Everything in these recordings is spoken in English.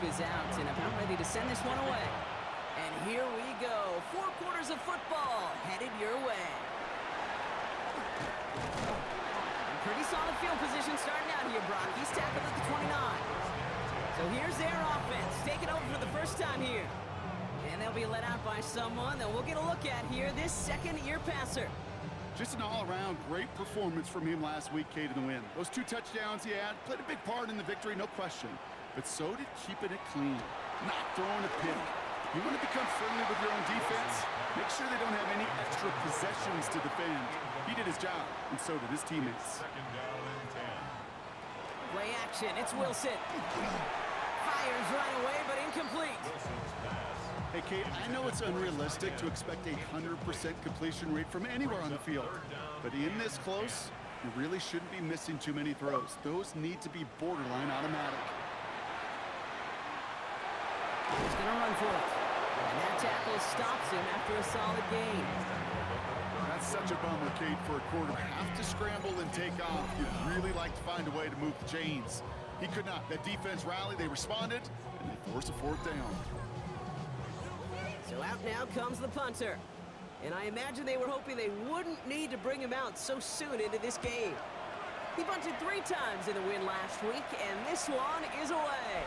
is out and about ready to send this one away. And here we go. 4 quarters of football headed your way. Pretty solid field position starting out here, Rockies tackled at the 29. So here's their offense, taking over for the first time here. And they'll be let out by someone that we'll get a look at here, this second-year passer. Just an all-around great performance from him last week, Kate, in the win. Those 2 touchdowns he had played a big part in the victory, no question. But so did keeping it clean, not throwing a pick. You want to become friendly with your own defense? Make sure they don't have any extra possessions to defend. He did his job, and so did his teammates. Second down and 10. Play action, it's Wilson. Fires right away, but incomplete. Hey, Kate, I know it's unrealistic to expect a 100% completion rate from anywhere on the field. But in this close, you really shouldn't be missing too many throws. Those need to be borderline automatic. He's going to run for it. And that tackle stops him after a solid gain. That's such a bummer, Kate, for a quarterback. Have to scramble and take off. You'd really like to find a way to move the chains. He could not. That defense rallied, they responded, and they forced a 4th down. So out now comes the punter. And I imagine they were hoping they wouldn't need to bring him out so soon into this game. He punted 3 times in the win last week, and this one is away.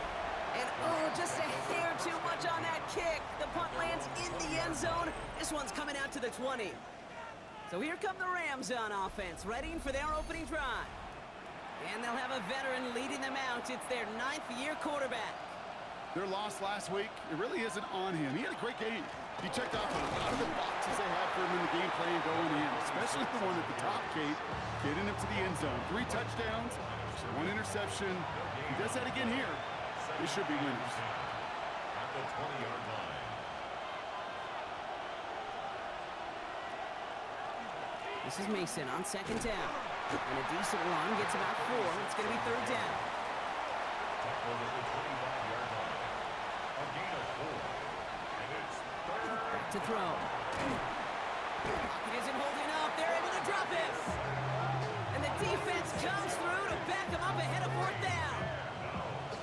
And oh, just a hair too much on that kick. The punt lands in the end zone. This one's coming out to the 20. So here come the Rams on offense, ready for their opening drive. And they'll have a veteran leading them out. It's their 9th-year quarterback. Their loss last week, it really isn't on him. He had a great game. He checked off a lot of the boxes they had for him in the game plan going in, especially the one at the top, Kate, getting him to the end zone. 3 touchdowns, 1 interception. If he does that again here, they should be winners. At the 20-yard line. This is Mason on 2nd down. And a decent run gets about 4. It's going to be 3rd down. Tackled at the 25-yard line. A gain of 4. And it's 3rd. Back to throw. Pocket isn't holding up. They're able to drop him. And the defense comes through to back him up ahead of 4th down.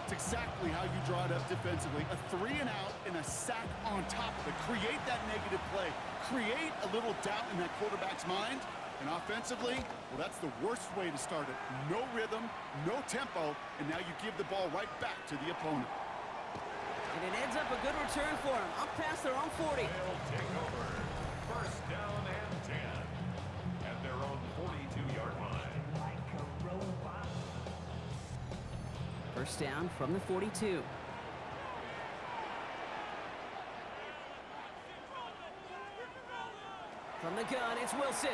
It's exactly how you draw it up defensively. A 3 and out and a sack on top of it. Create that negative play. Create a little doubt in that quarterback's mind. And offensively, well, that's the worst way to start it. No rhythm, no tempo, and now you give the ball right back to the opponent. And it ends up a good return for him. Up past their own 40. They'll take over. 1st down and 10. At their own 42-yard line. 1st down from the 42. From the gun, it's Wilson.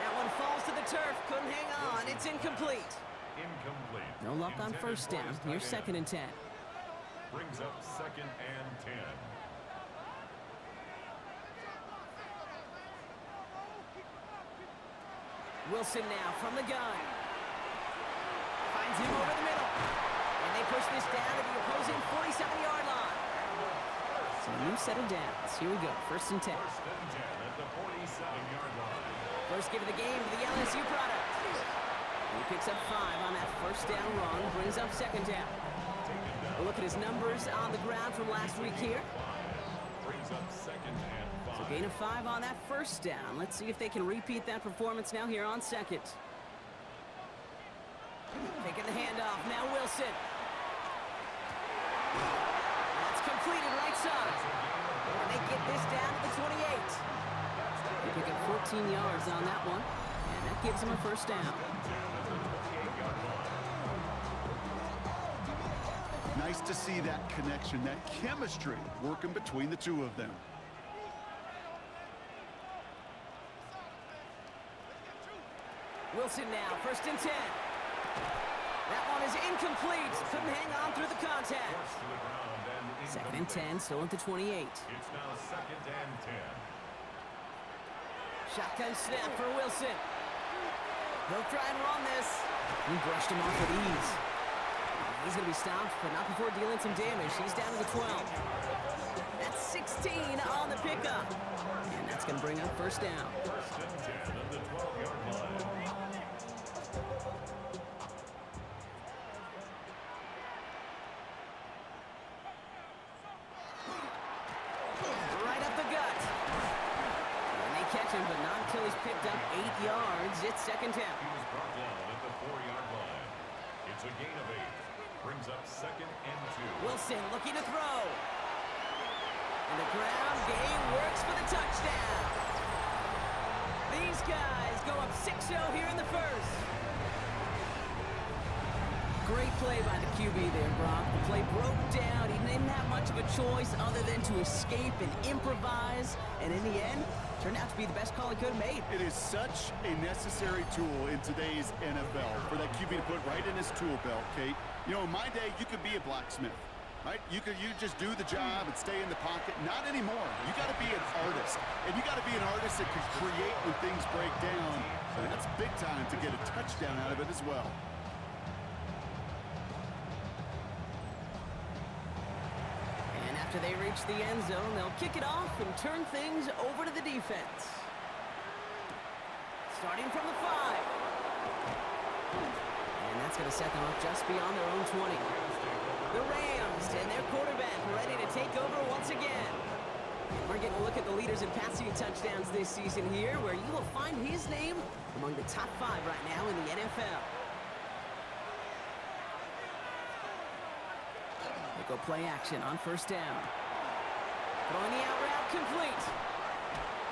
That one falls to the turf. Couldn't hang on. It's incomplete. Incomplete. No luck on 1st down. Here's 2nd and 10. Brings up 2nd and 10. Wilson now from the gun. Finds him over the middle. And they push this down to the opposing 47-yard line. So a new set of downs. Here we go. 1st and 10. 1st and 10 at the 47-yard line. First give of the game to the LSU product. He picks up 5 on that 1st down run. Brings up 2nd down. A look at his numbers on the ground from last week here. Brings up 2nd and 5. So gain of 5 on that 1st down. Let's see if they can repeat that performance now here on 2nd. Taking the handoff. Now Wilson. That's completed right side. And they get this down to the 28. They pick up 14 yards on that one. And that gives them a 1st down. Nice to see that connection, that chemistry working between the 2 of them. Wilson now, 1st and 10. That one is incomplete. Couldn't hang on through the contact. 2nd and 10, still at the 28. It's now 2nd and 10. Shotgun snap for Wilson. He'll try and run this. He brushed him off with ease. He's going to be stopped, but not before dealing some damage. He's down to the 12. That's 16 on the pickup. And that's going to bring up 1st down. 1st and 10 at the 12-yard line. picked up 8 yards. It's second down. He was brought down at the 4-yard line. It's a gain of 8. Brings up second and 2. Wilson looking to throw. And the ground game works for the touchdown. These guys go up 6-0 here in the first. Great play by the QB there, Brock. The play broke down. He didn't have much of a choice other than to escape and improvise. And in the end, turned out to be the best call he could have made. It is such a necessary tool in today's NFL for that QB to put right in his tool belt, Kate. You know, in my day, you could be a blacksmith, right? You just do the job and stay in the pocket. Not anymore. You got to be an artist. And you got to be an artist that can create when things break down. And that's big time to get a touchdown out of it as well. After they reach the end zone, they'll kick it off and turn things over to the defense. Starting from the 5. And that's going to set them up just beyond their own 20. The Rams and their quarterback ready to take over once again. And we're getting a look at the leaders in passing touchdowns this season here, where you will find his name among the top 5 right now in the NFL. Go play action on first down. Throwing the out route complete.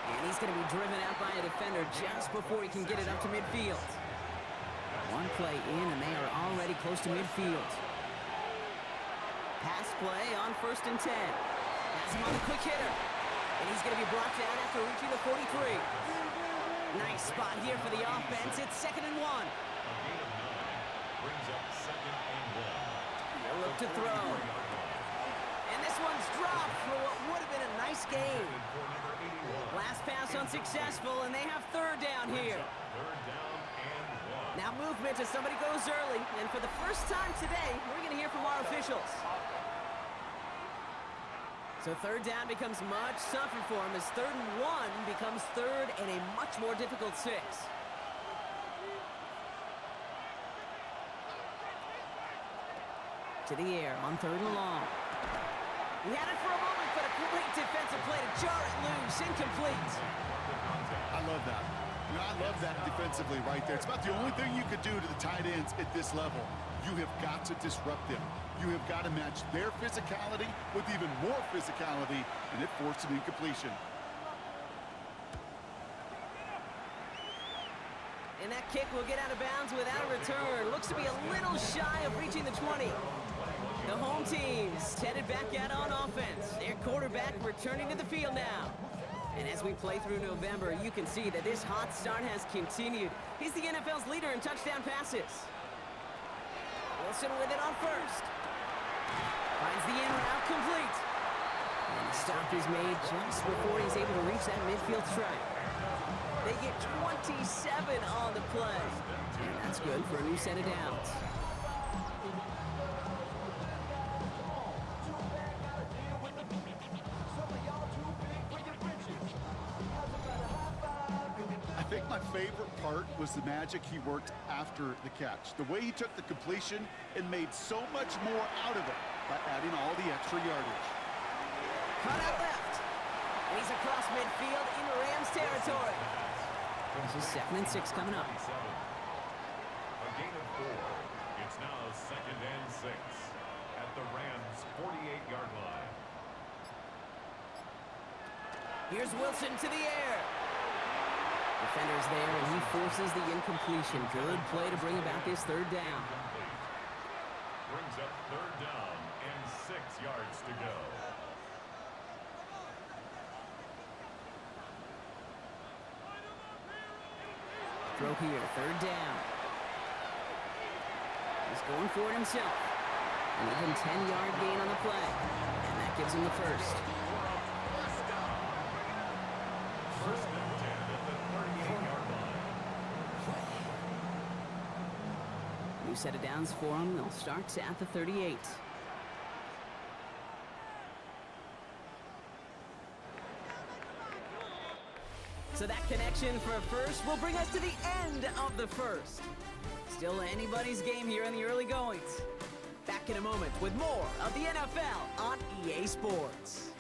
And he's going to be driven out by a defender just before he can get it up to midfield. One play in, and they are already close to midfield. Pass play on first and 10. Has him on the quick hitter. And he's going to be brought down after reaching the 43. Nice spot here for the offense. It's second and 1. A gain of 9. Brings up second and 1. They'll look to throw. And this one's dropped for what would have been a nice game. Last pass unsuccessful, and they have third down here. Third down and 1. Now movement as somebody goes early, and for the first time today, we're going to hear from our officials. So third down becomes much tougher for him as third and 1 becomes third and a much more difficult 6. To the air on third and long. He had it for a moment, but a great defensive play to jar it loose. Incomplete. I love that. You know, I love that defensively right there. It's about the only thing you could do to the tight ends at this level. You have got to disrupt them. You have got to match their physicality with even more physicality, and it forced an incompletion. And that kick will get out of bounds without a return. Looks to be a little shy of reaching the 20. The home team's headed back out on offense. Their quarterback returning to the field now. And as we play through November, you can see that this hot start has continued. He's the NFL's leader in touchdown passes. Wilson with it on first. Finds the in route complete. And the stop is made just before he's able to reach that midfield stripe. They get 27 on the play. And that's good for a new set of downs. I think my favorite part was the magic he worked after the catch. The way he took the completion and made so much more out of it by adding all the extra yardage. Cut out left. And he's across midfield into Rams territory. This is 2nd and 6 coming up. A gain of 4. It's now 2nd and 6 at the Rams' 48-yard line. Here's Wilson to the air. Defender's there, and he forces the incompletion. Good play to bring about this third down. Brings up third down and 6 yards to go. Throw here, third down. He's going for it himself. An even 10-yard gain on the play. And that gives him the first. First and 10 at the 38-yard line. New set of downs for him. They'll start at the 38. So that connection for a first will bring us to the end of the first. Still anybody's game here in the early goings. Back in a moment with more of the NFL on EA Sports.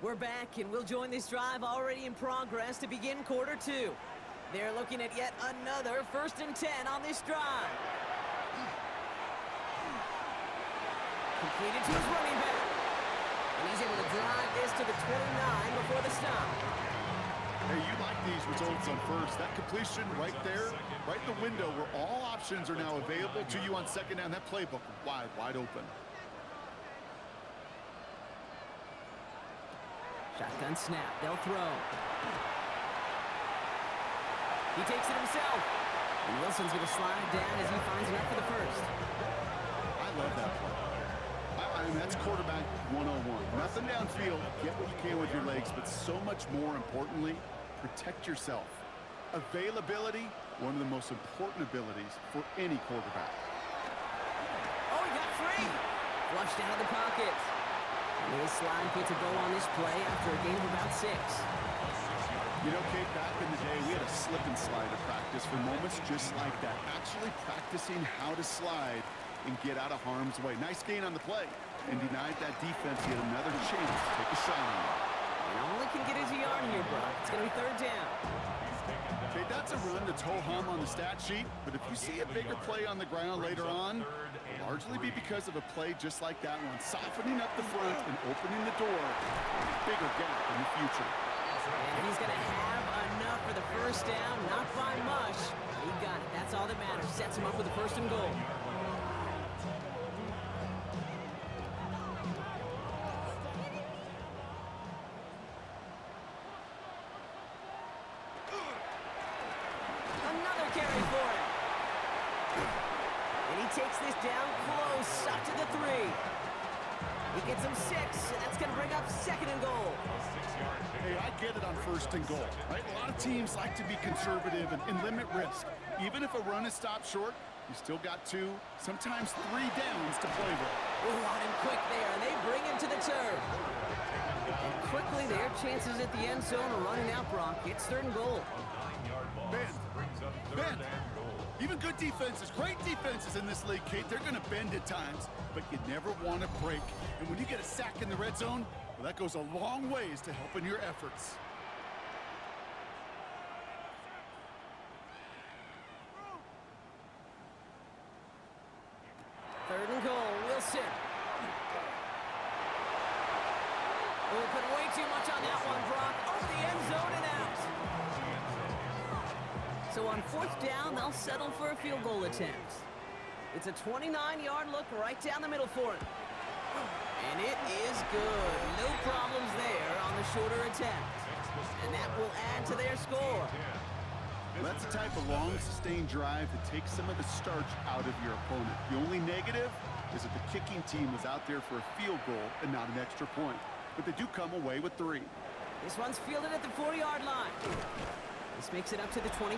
We're back, and we'll join this drive already in progress to begin quarter two. They're looking at yet another 1st and 10 on this drive. Completed to his running back. And he's able to drive this to the 29 before the stop. Hey, you like these results on first. That completion right there, right in the window where all options are now available to you on second down. That playbook wide open. Shotgun snap. They'll throw. He takes it himself. And Wilson's going to slide down as he finds enough for the first. I love that play. I mean, that's quarterback 101. Nothing downfield. Get what you can with your legs, but so much more importantly, protect yourself. Availability, one of the most important abilities for any quarterback. Oh, he got free. Flushed out of the pocket. And his slide puts a bow on this play after a gain of about 6. You know, Kate, back in the day, we had a slip and slide at practice for moments just like that. Actually practicing how to slide and get out of harm's way. Nice gain on the play. And denied that defense yet another chance to take a shot on him. And all he can get is a yard here, Brock. It's going to be 3rd down. Okay, that's a run that's ho-hum on the stat sheet, but if you see a bigger play on the ground later on, it'll largely be because of a play just like that one, softening up the front and opening the door for a bigger gap in the future. And he's going to have enough for the 1st down, not by much. He got it. That's all that matters. Sets him up with the 1st and goal. Takes this down close, up to the 3. He gets him 6, and that's going to bring up 2nd and goal. Hey, I get it on 1st and goal, right? A lot of teams like to be conservative and limit risk. Even if a run is stopped short, you still got 2, sometimes 3 downs to play with. Ooh, on him quick there, and they bring him to the turf. And quickly, their chances at the end zone are running out, Brock. It's 3rd and goal. Bend. Even good defenses, great defenses in this league, Kate, they're going to bend at times, but you never want to break. And when you get a sack in the red zone, well, that goes a long ways to helping your efforts. Third and goal, Wilson. Oh, put way too much on that one, Brock. Over the end zone and out. So on 4th down, they'll settle for a field goal attempt. It's a 29-yard look right down the middle for him. And it is good. No problems there on the shorter attempt. And that will add to their score. Well, that's the type of long, sustained drive that takes some of the starch out of your opponent. The only negative is that the kicking team was out there for a field goal and not an extra point. But they do come away with 3. This one's fielded at the 4-yard line. This makes it up to the 25.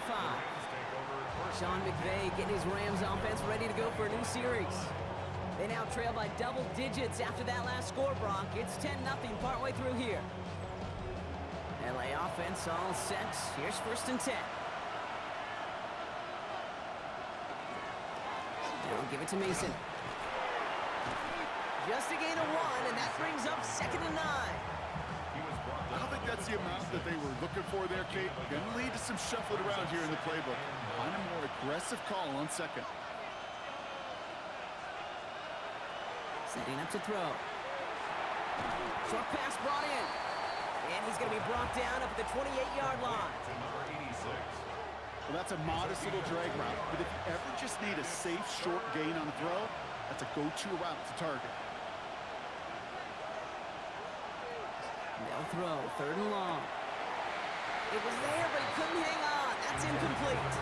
Sean McVay getting his Rams offense ready to go for a new series. They now trail by double digits after that last score, Brock. It's 10-0 partway through here. LA offense all set. Here's 1st and 10. They'll give it to Mason. Just a gain of 1, and that brings up 2nd and 9. I don't think that's the amount that they were looking for there, Kate. Going to lead to some shuffling around here in the playbook. Find a more aggressive call on 2nd. Setting up to throw. Short pass brought in. And he's going to be brought down up at the 28-yard line. Well, that's a modest little drag route. But if you ever just need a safe, short gain on the throw, that's a go-to route to target. They'll throw, 3rd and long. It was there, but he couldn't hang on. That's incomplete.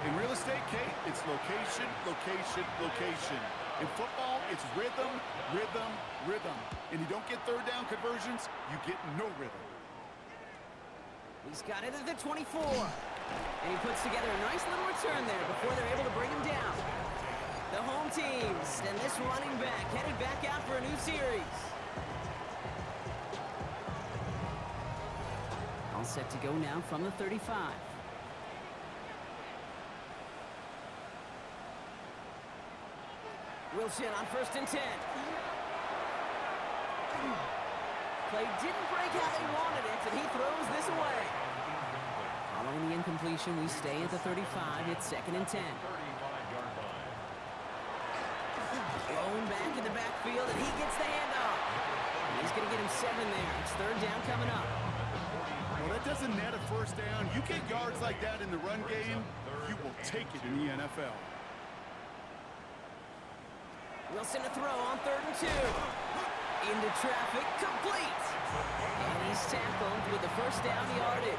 In real estate, Kate, it's location, location, location. In football, it's rhythm, rhythm, rhythm. And you don't get 3rd down conversions, you get no rhythm. He's got it at the 24. And he puts together a nice little return there before they're able to bring him down. The home teams and this running back headed back out for a new series. All set to go now from the 35. Wilson on 1st and 10. Play didn't break how they wanted it, and he throws this away. Following the incompletion, we stay at the 35. It's 2nd and 10. 35-yard line. Going back in the backfield, and he gets the handoff. He's going to get him 7 there. It's 3rd down coming up. Well, that doesn't net a first down. You get yards like that in the run game, you will take it in the NFL. Wilson to throw on 3rd and 2. Into traffic, complete. And he's tackled with the first down yardage.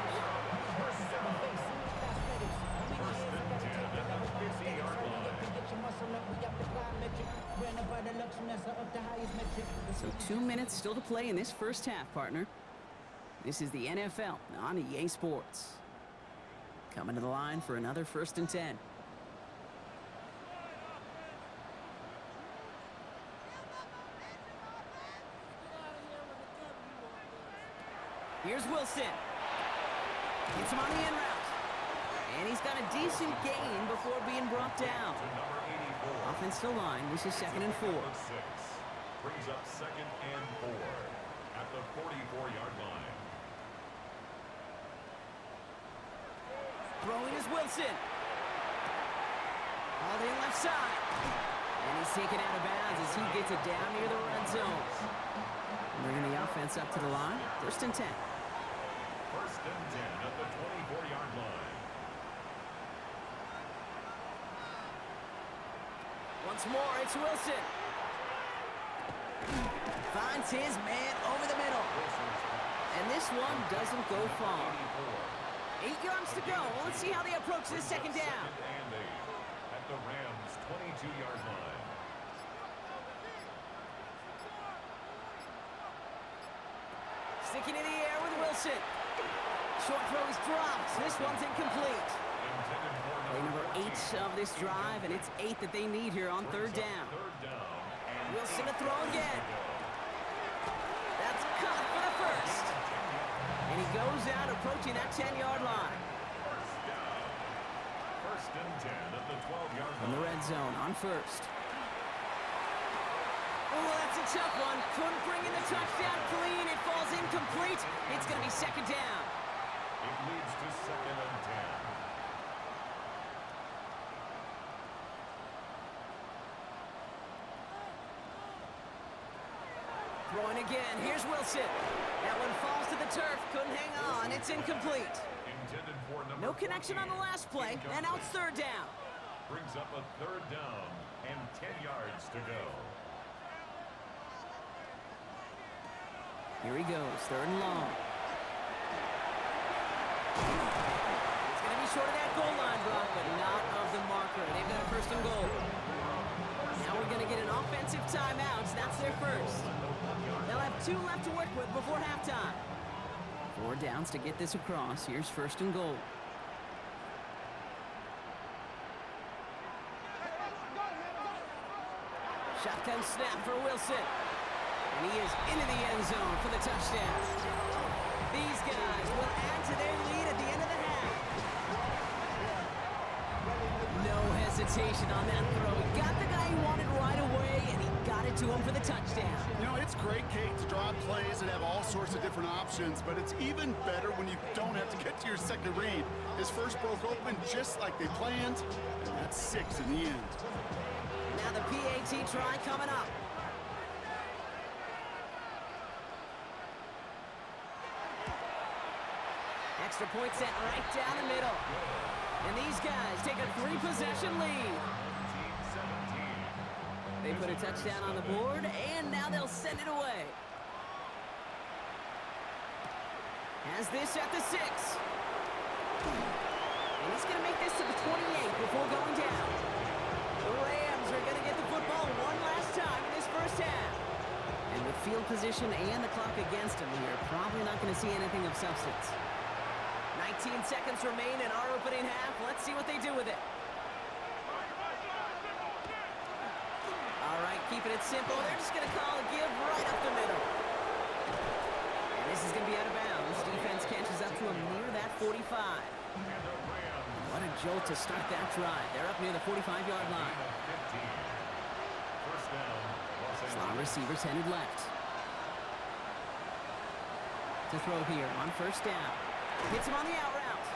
So 2 minutes still to play in this first half, partner. This is the NFL on EA Sports. Coming to the line for another 1st and 10. Here's Wilson. Gets him on the in route. And he's got a decent gain before being brought down. Offense still line. This is 2nd and 4. Brings up 2nd and 4 at the 44-yard line. Throwing is Wilson. Hauled in left side. And he's taken out of bounds as he gets it down near the red zone. Bringing the offense up to the line. 1st and 10. 1st and 10 at the 24-yard line. Once more, it's Wilson. Finds his man over the middle. And this one doesn't go far. 8 yards to go. Let's see how they approach this 2nd down. 2nd and 8 at the Rams' 22-yard line. Sticking in the air with Wilson. Short throw is dropped. This one's incomplete. Play number 8 of this drive, and it's 8 that they need here on 3rd down. Wilson to throw again. That's caught for the first. And he goes out approaching that 10-yard line. 1st and 10 at the 12-yard line. In the red zone on 1st. Oh, that's a tough one. Couldn't bring in the touchdown clean. It falls incomplete. It's going to be 2nd down. It leads to 2nd and 10. Throwing again. Here's Wilson. That one falls to the turf. Couldn't hang on. It's incomplete. Intended for number No connection on the last play. And now it's 3rd down. Brings up a 3rd down and 10 yards to go. Here he goes. 3rd and long. It's going to be short of that goal line, Brock, but not of the marker. They've got a 1st and goal. Now we're going to get an offensive timeout. That's their first. They'll have 2 left to work with before halftime. 4 downs to get this across. Here's 1st and goal. Shotgun snap for Wilson. And he is into the end zone for the touchdown. These guys will add to their lead at the end of the half. No hesitation on that throw. He got the guy he wanted right away, and he got it to him for the touchdown. You know, it's great, Kate, to draw plays and have all sorts of different options, but it's even better when you don't have to get to your second read. His first broke open just like they planned, and that's 6 in the end. Now the PAT try coming up. Extra point set right down the middle. And these guys take a 3-possession lead. They put a touchdown on the board, and now they'll send it away. Has this at the 6. And he's going to make this to the 28 before going down. The Rams are going to get the football one last time in this first half. And with field position and the clock against him, we are probably not going to see anything of substance. 19 seconds remain in our opening half. Let's see what they do with it. All right, keeping it simple. They're just going to call a give right up the middle. And this is going to be out of bounds. Defense catches up to him near that 45. What a jolt to start that drive. They're up near the 45-yard line. Slot receivers headed left. to throw here on first down. Hits him on the out route.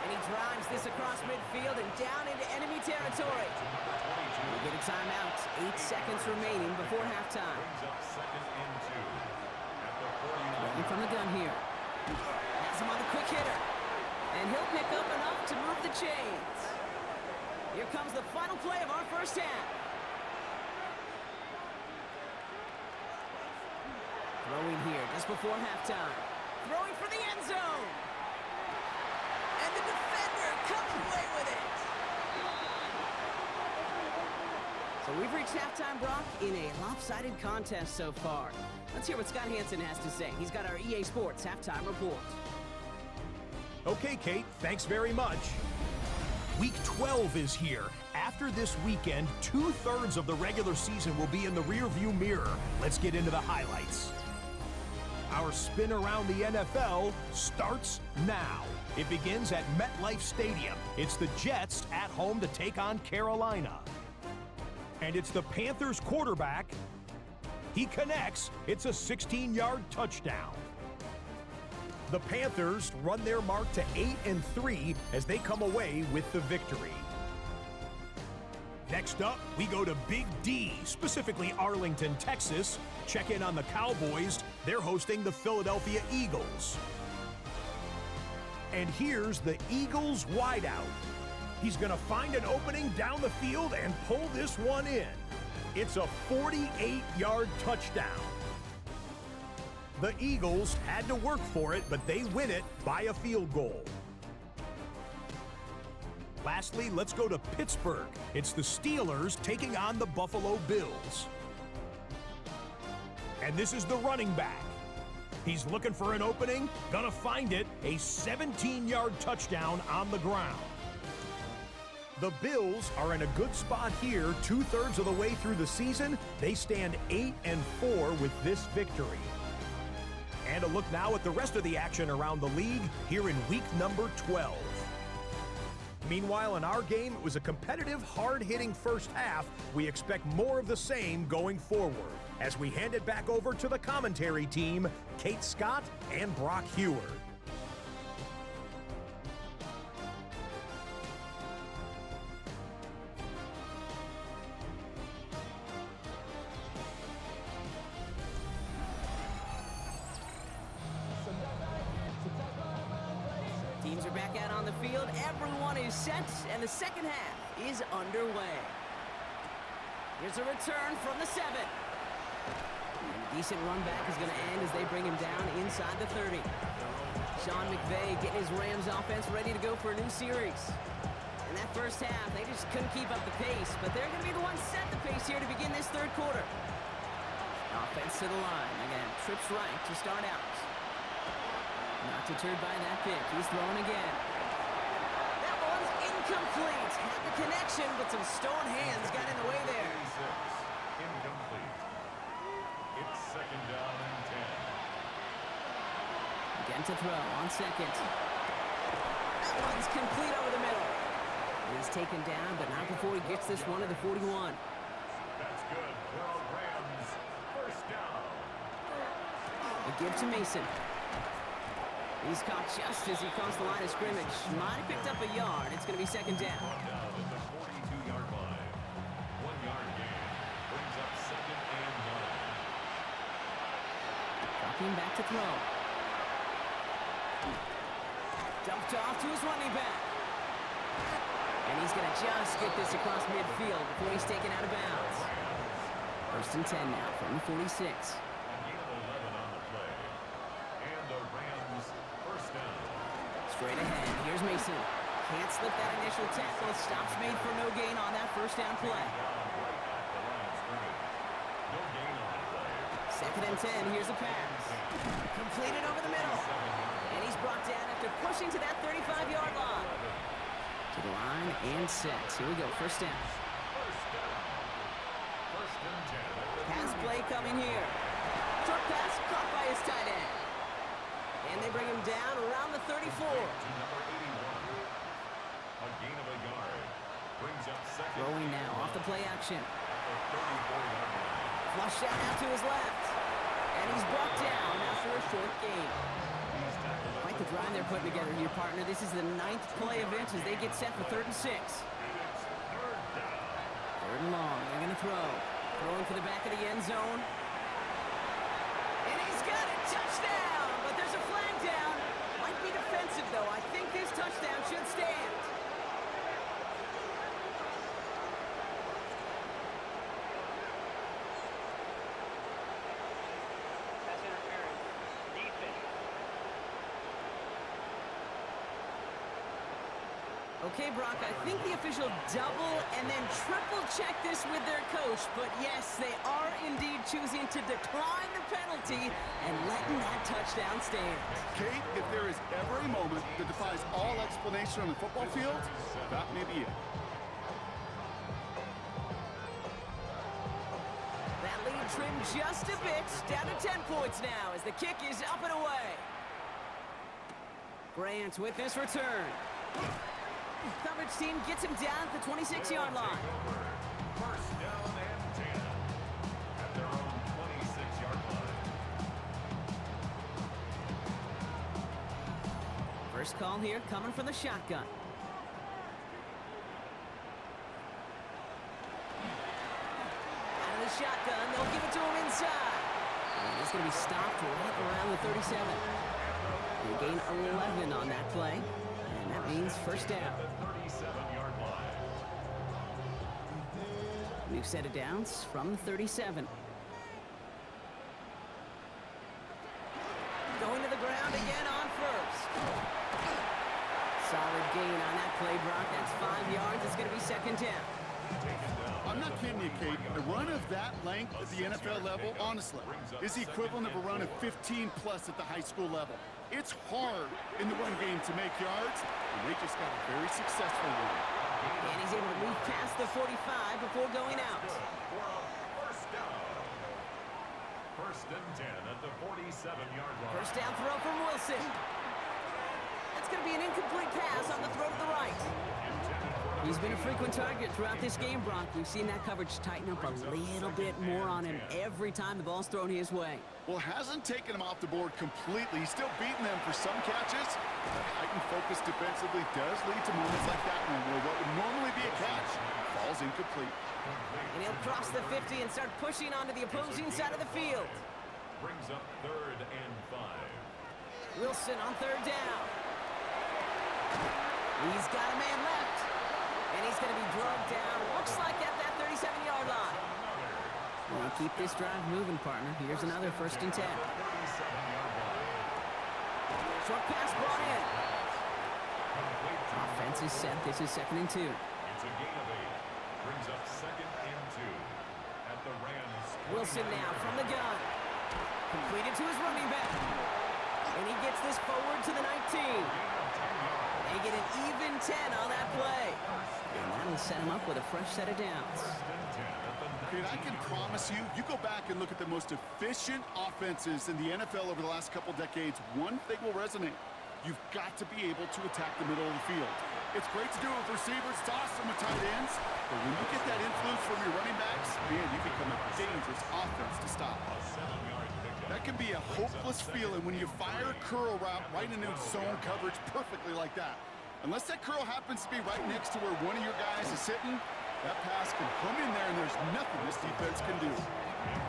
And he drives this across midfield and down into enemy territory. We get a timeout. 8 seconds remaining before halftime. Rolling from the gun here. Has him on the quick hitter. And he'll pick up enough to move the chains. Here comes the final play of our first half. Throwing here just before halftime. Throwing for the end zone. And the defender comes away with it. So we've reached halftime, Brock, in a lopsided contest so far. Let's hear what Scott Hansen has to say. He's got our EA Sports halftime report. Okay, Kate, thanks very much. Week 12 is here. After this weekend, 2/3 of the regular season will be in the rearview mirror. Let's get into the highlights. Our spin around the NFL starts now. It begins at MetLife Stadium. It's the Jets at home to take on Carolina. And it's the Panthers quarterback. He connects. It's a 16-yard touchdown. The Panthers run their mark to 8-3 as they come away with the victory. Next up, we go to Big D, specifically Arlington, Texas. Check in on the Cowboys. They're hosting the Philadelphia Eagles. And here's the Eagles wideout. He's going to find an opening down the field and pull this one in. It's a 48-yard touchdown. The Eagles had to work for it, but they win it by a field goal. Lastly, let's go to Pittsburgh. It's the Steelers taking on the Buffalo Bills. And this is the running back. He's looking for an opening, gonna find it, a 17-yard touchdown on the ground. The Bills are in a good spot here, 2/3 of the way through the season. They stand 8-4 with this victory. And a look now at the rest of the action around the league here in week number 12. Meanwhile, in our game, it was a competitive, hard-hitting first half. We expect more of the same going forward as we hand it back over to the commentary team, Kate Scott and Brock Heward. Teams are back out on the field. Everyone is set, and the second half is underway. Here's a return from the 7. And a decent run back is going to end as they bring him down inside the 30. Sean McVay getting his Rams offense ready to go for a new series. In that first half, they just couldn't keep up the pace, but they're going to be the ones set the pace here to begin this third quarter. Offense to the line. Again, trips right to start out. Not deterred by that pick. He's throwing again. That one's incomplete. Had the connection, but some stone hands got in the way there. Incomplete. It's second down and 10. Again to throw on second. That one's complete over the middle. He's taken down, but not before he gets this one to the 41. That's good for a Rams first down. A give to Mason. He's caught just as he crossed the line of scrimmage. Might have picked up a yard. It's going to be second down. Down at the 42-yard line. 1 yard gain brings up second and 9. Dropping back to throw. Dumped off to his running back. And he's going to just get this across midfield before he's taken out of bounds. First and 10 now from the 46. A gain of 11 on the play. And the Rams first down. Straight ahead, here's Mason. Can't slip that initial tackle. Stops made for no gain on that first down play. Down right at the line of scrimmage. No gain on the play. Second and 10, here's a pass. Completed over the middle. And he's brought down after pushing to that 35-yard line. To the line and set. Here we go, first down. First down. First and 10. Pass play coming here. Short pass caught by his tight end. And they bring him down around the 34. To number 81. A gain of a yard. Brings up second. Throwing now off the play action. At the 34-yard line. Flush out to his left. And he's brought down after a short gain. Quite the grind they're putting together here, partner. This is the 9th play of it as they get set for 3rd and 6. 3rd and long. They're going to throw. Throwing for the back of the end zone. And he's got a touchdown! But there's a flag down. Might be defensive, though. I think this touchdown should stand. Okay, Brock, I think the official double and then triple check this with their coach, but yes, they are indeed choosing to decline the penalty and letting that touchdown stand. Kate, if there is ever a moment that defies all explanation on the football field, that may be it. That lead trimmed just a bit, down to 10 points now as the kick is up and away. Grant with this return. Coverage team gets him down at the 26-yard line. First down and 10 at their own 26-yard line. First call here coming from the shotgun. Out of the shotgun, they'll give it to him inside. And he's going to be stopped right around the 37. They gain 11 on that play. And that means first down. New set of downs from the 37. Going to the ground again on first. Solid gain on that play, Brock. That's 5 yards. It's going to be second down. I'm not kidding you, Kate. A run of that length at the NFL level, honestly, is the equivalent of a run of 15-plus at the high school level. It's hard in the run game to make yards, and they just got a very successful one. And he's able to move past the 45 before going out. First down. First and 10 at the 47-yard line. First down throw from Wilson. That's going to be an incomplete pass on the throw to the right. He's been a frequent target throughout this game, Brock. We've seen that coverage tighten up a little bit more on him every time the ball's thrown his way. Well, hasn't taken him off the board completely. He's still beating them for some catches. But heightened focus defensively does lead to moments like that one where what would normally be a catch falls incomplete. And he'll cross the 50 and start pushing onto the opposing side of the field. Brings up 3rd and 5. Wilson on 3rd down. He's got a man left. And he's going to be drugged down. Looks like at that 37-yard line. We'll keep this drive moving, partner. Here's another first and 10. Short pass brought in. Offense is set. This is 2nd and 2. It's a gain of 8. Brings up 2nd and 2 at the Rams. Wilson now from the gun. Completed to his running back. And he gets this forward to the 19. They get an even 10 on that play. And that'll set him up with a fresh set of downs. Dude, I can promise you, you go back and look at the most efficient offenses in the NFL over the last couple decades, one thing will resonate. You've got to be able to attack the middle of the field. It's great to do it with receivers, it's awesome with tight ends, but when you get that influence from your running backs, man, you become a dangerous offense to stop. That can be a hopeless feeling when you fire a curl route right into zone coverage perfectly like that. Unless that curl happens to be right next to where one of your guys is sitting, that pass can come in there and there's nothing this defense can do.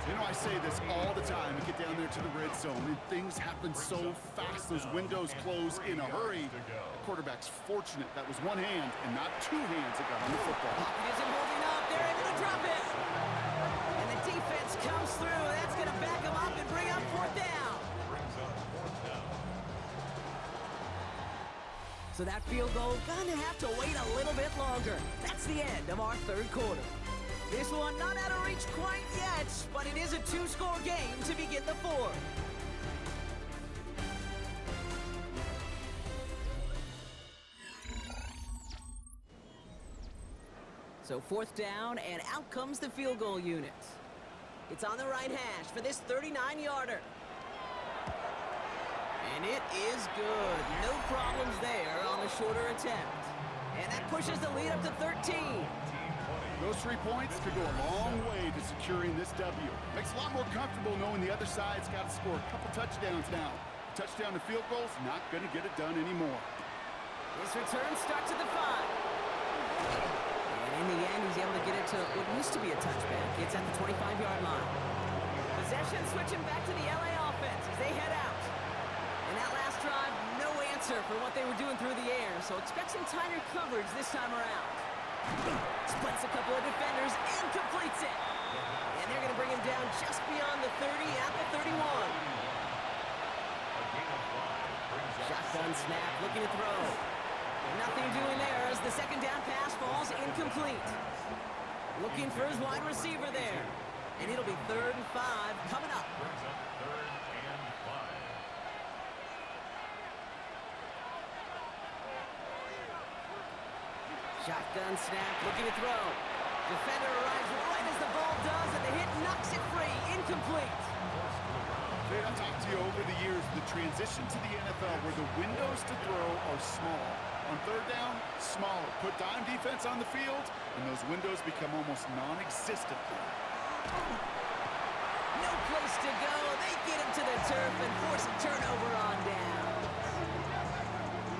You know, I say this all the time. You get down there to the red zone and things happen so fast. Those windows close in a hurry. The quarterback's fortunate that was one hand and not two hands that got on the football. Pocket isn't holding up. They're able to drop it. And the defense comes through. That's going to back them up and bring up 4th down. So that field goal gonna have to wait a little bit longer. That's the end of our 3rd quarter. This one not out of reach quite yet, but it is a 2-score game to begin the 4th. So 4th down, and out comes the field goal unit. It's on the right hash for this 39-yarder. And it is good. No problems there on the shorter attempt. And that pushes the lead up to 13. Those 3 points could go a long way to securing this W. Makes it a lot more comfortable knowing the other side's got to score a couple touchdowns now. Touchdown to field goals, not going to get it done anymore. His return starts at the 5. And in the end, he's able to get it to what used to be a touchback. It's at the 25-yard line. Possession switching back to the LA offense as they head out. And that last drive, no answer for what they were doing through the air, so expect some tighter coverage this time around. Splits a couple of defenders and completes it. And they're going to bring him down just beyond the 30 at the 31. Shotgun snap, looking to throw. Nothing doing there as the second down pass falls incomplete. Looking for his wide receiver there. And it'll be 3rd and 5 coming up. Brings up 3rd and 5. Shotgun snap, looking to throw. Defender arrives right as the ball does, and the hit knocks it free. Incomplete. Jay, I've talked to you over the years, the transition to the NFL where the windows to throw are small. On 3rd down, smaller. Put dime defense on the field, and those windows become almost non-existent. No place to go. They get him to the turf and force a turnover on down.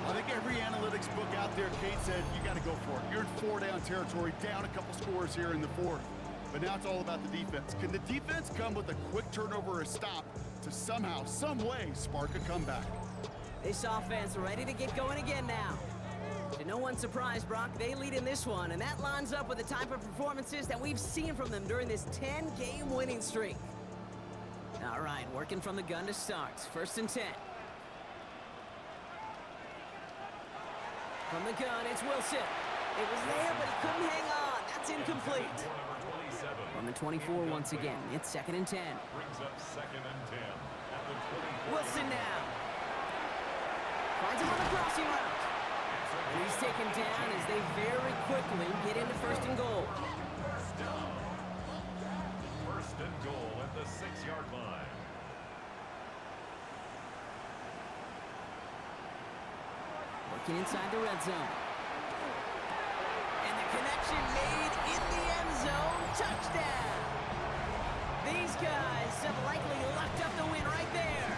I think every analytics book out there, Kate said, you got to go for it. You're in 4-down territory, down a couple scores here in the 4th. But now it's all about the defense. Can the defense come with a quick turnover or a stop to somehow, some way, spark a comeback? This offense ready to get going again now. To no one's surprise, Brock, they lead in this one, and that lines up with the type of performances that we've seen from them during this 10-game winning streak. All right, working from the gun to start. 1st and 10. From the gun, it's Wilson. It was there, but he couldn't hang on. That's incomplete. From the 24 once again, it's 2nd and 10. Brings up 2nd and 10 at the 24. Wilson now. Finds him on the crossing route. And he's taken down as they very quickly get into 1st and goal. 1st and goal at the 6-yard line. Working inside the red zone. And the connection made in the end zone. Touchdown! These guys have likely locked up the win right there.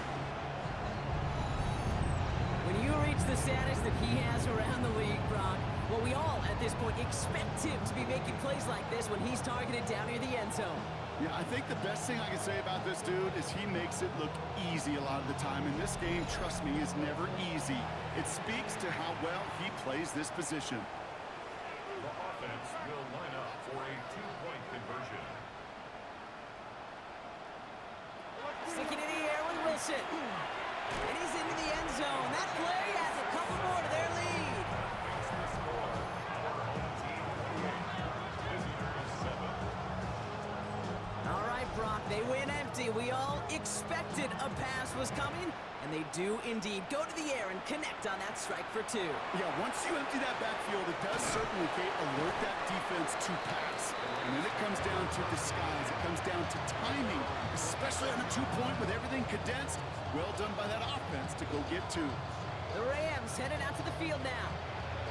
When you reach the status that he has around the league, Brock, well, we all at this point expect him to be making plays like this when he's targeted down near the end zone. Yeah, I think the best thing I can say about this dude is he makes it look easy a lot of the time. And this game, trust me, is never easy. It speaks to how well he plays this position. The offense will line up for a 2-point conversion. Sticking in the air with Wilson. And he's into the end zone. That play adds a couple more to their lead. Makes the score. Our home team 48. Visitors 7. All right, Brock, they win empty. We all expected a pass was coming, and they do indeed go to the air and connect on that strike for 2. Yeah, once you empty that backfield, it does certainly, Kate, alert that defense to pass. And then it comes down to disguise. It comes down to timing, especially on a 2-point with everything condensed. Well done by that offense to go get 2. The Rams headed out to the field now.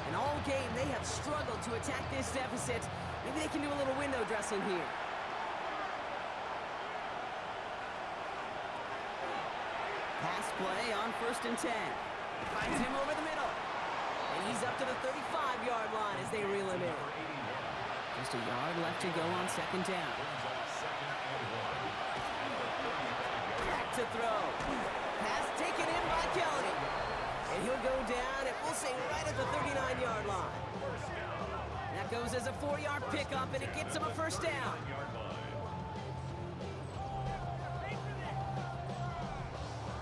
And all game, they have struggled to attack this deficit. Maybe they can do a little window dressing here. Pass play on 1st and 10. Finds him over the middle. And he's up to the 35-yard line as they reel him in. Just a yard left to go on 2nd down. Back to throw. Pass taken in by Kelly. And he'll go down, and we'll say right at the 39-yard line. That goes as a 4-yard pickup, and it gets him a 1st down.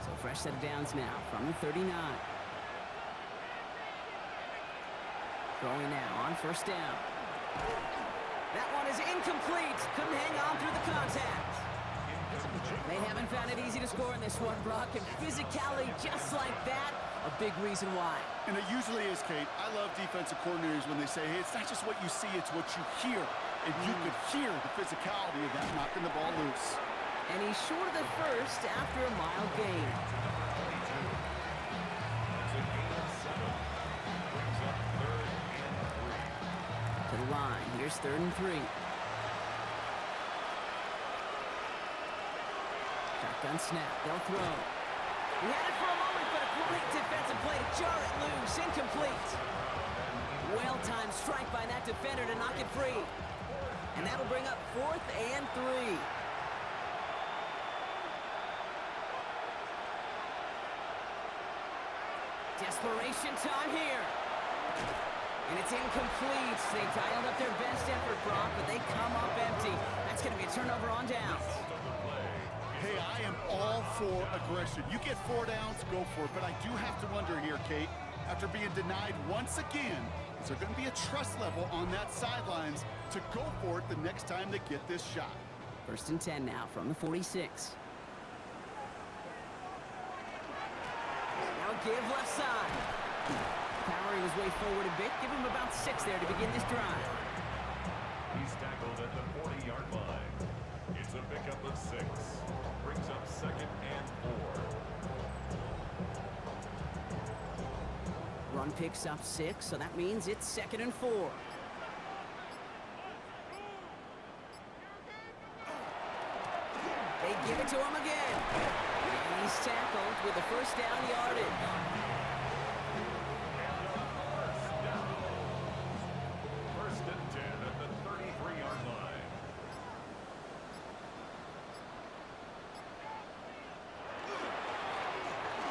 So fresh set of downs now from the 39. Throwing now on 1st down. That one is incomplete. Couldn't hang on through the contact. They haven't found it easy to score in this one, Brock, and physicality just like that, a big reason why. And it usually is, Kate. I love defensive coordinators when they say, hey, it's not just what you see, it's what you hear. And you could hear the physicality of that knocking the ball loose. And he's short of the 1st after a mild gain. To the line. Here's 3rd and 3. Shotgun snap. They'll throw. He had it for a moment, but a great defensive play to jar it loose. Incomplete. Well-timed strike by that defender to knock it free. And that'll bring up 4th and 3. Desperation time here. And it's incomplete. They dialed up their best effort, Brock, but they come up empty. That's going to be a turnover on downs. Hey, I am all for aggression. You get 4 downs, go for it. But I do have to wonder here, Kate, after being denied once again, is there going to be a trust level on that sidelines to go for it the next time they get this shot? 1st and 10 now from the 46. Now give left side. Powering his way forward a bit. Give him about 6 there to begin this drive. He's tackled at the 40-yard line. It's a pickup of 6. Brings up 2nd and 4. Run picks up 6, so that means it's 2nd and 4. They give it to him again. And he's tackled with the 1st down yardage. First and 10 at the 33-yard line.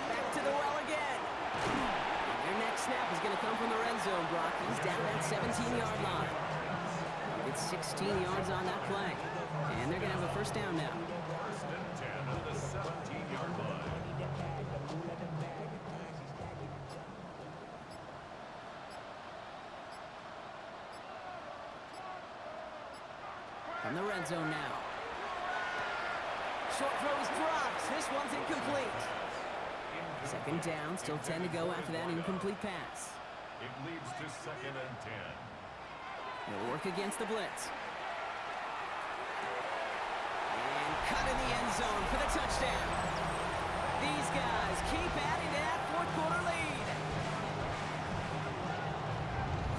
Back to the well again. And their next snap is going to come from the red zone, Brock. He's down that 17-yard line. It's 16 yards on that play. And they're going to have a 1st down now. First and 10 at the 17-yard line. From the red zone now. Short throw is dropped. This one's incomplete. 2nd down, still 10 to go after that incomplete pass. It leads to 2nd and 10. He'll work against the blitz. And cut in the end zone for the touchdown. These guys keep adding to that 4th quarter lead.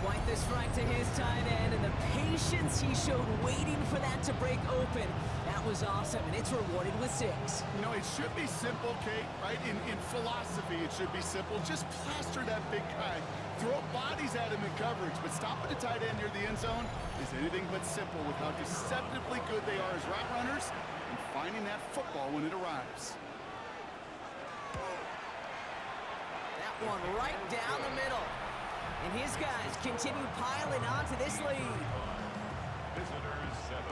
Quite the strike to his tight end, and the patience he showed waiting for that to break open. That was awesome, and it's rewarded with 6. You know, it should be simple, Kate, right? In philosophy, it should be simple. Just plaster that big guy. Throw bodies at him in coverage, but stopping the tight end near the end zone is anything but simple with how deceptively good they are as route runners and finding that football when it arrives. That one right down the middle. And his guys continue piling on to this lead. Visitors 7.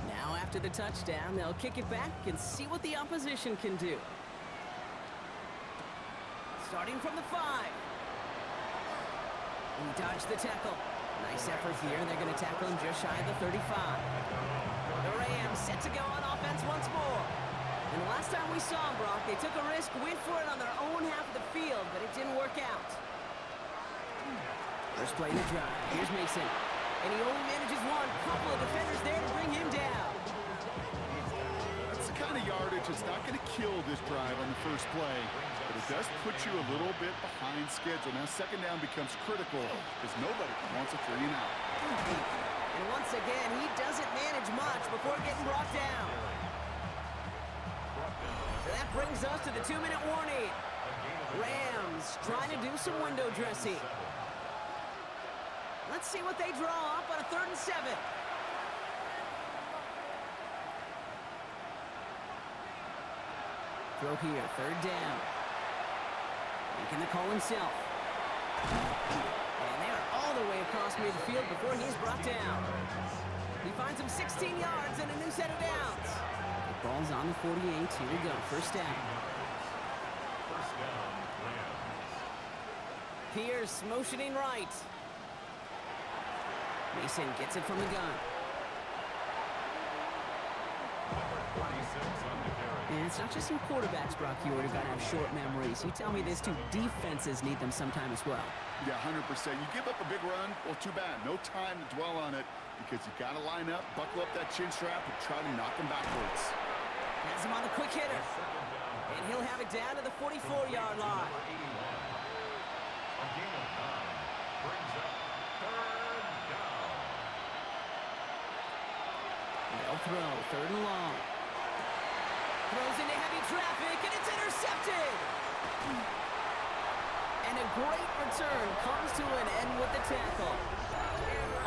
Now after the touchdown, they'll kick it back and see what the opposition can do. Starting from the 5. He dodged the tackle. Nice effort here. They're going to tackle him just shy of the 35. The Rams set to go on offense once more. And the last time we saw him, Brock, they took a risk, went for it on their own half of the field, but it didn't work out. First play in the drive. Here's Mason. And he only manages one. Couple of defenders there to bring him down. That's the kind of yardage that's not going to kill this drive on the first play, but it does put you a little bit behind schedule. Now 2nd down becomes critical because nobody wants a 3 and out. And once again, he doesn't manage much before getting brought down. So that brings us to the 2-minute warning. Rams trying to do some window dressing. Let's see what they draw up on a 3rd and 7. Throw here, 3rd down. Making the call himself. And they are all the way across midfield before he's brought down. He finds him 16 yards and a new set of downs. The ball's on the 48. Here we go, 1st down. First down, Rams. Pierce motioning right. Mason gets it from the gun. Number 46 on the carry. And it's not just some quarterbacks, Brock, you already got to have short memories. You tell me this too, defenses need them sometime as well. Yeah, 100%. You give up a big run, well, too bad. No time to dwell on it because you got to line up, buckle up that chin strap, and try to knock them backwards. Has him on the quick hitter. And he'll have it down to the 44-yard line. They'll throw, 3rd and long. Throws into heavy traffic, and it's intercepted! And a great return comes to an end with the tackle.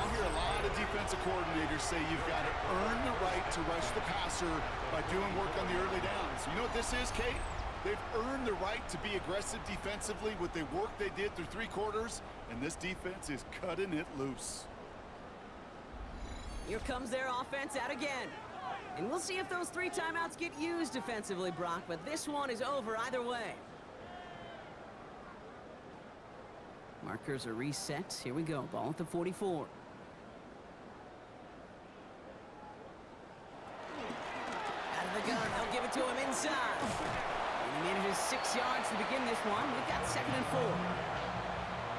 I'll hear a lot of defensive coordinators say you've got to earn the right to rush the passer by doing work on the early downs. You know what this is, Kate? They've earned the right to be aggressive defensively with the work they did through 3 quarters, and this defense is cutting it loose. Here comes their offense out again. And we'll see if those 3 timeouts get used defensively, Brock, but this one is over either way. Markers are reset. Here we go. Ball at the 44. Out of the gun. They'll give it to him inside. And he manages 6 yards to begin this one. We've got 2nd and 4.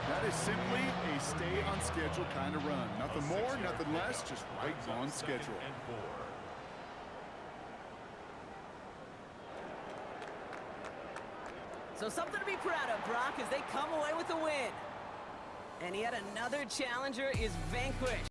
That is simply a stay on schedule kind of run. Nothing more, nothing less, just right on schedule. So something to be proud of, Brock, as they come away with the win. And yet another challenger is vanquished.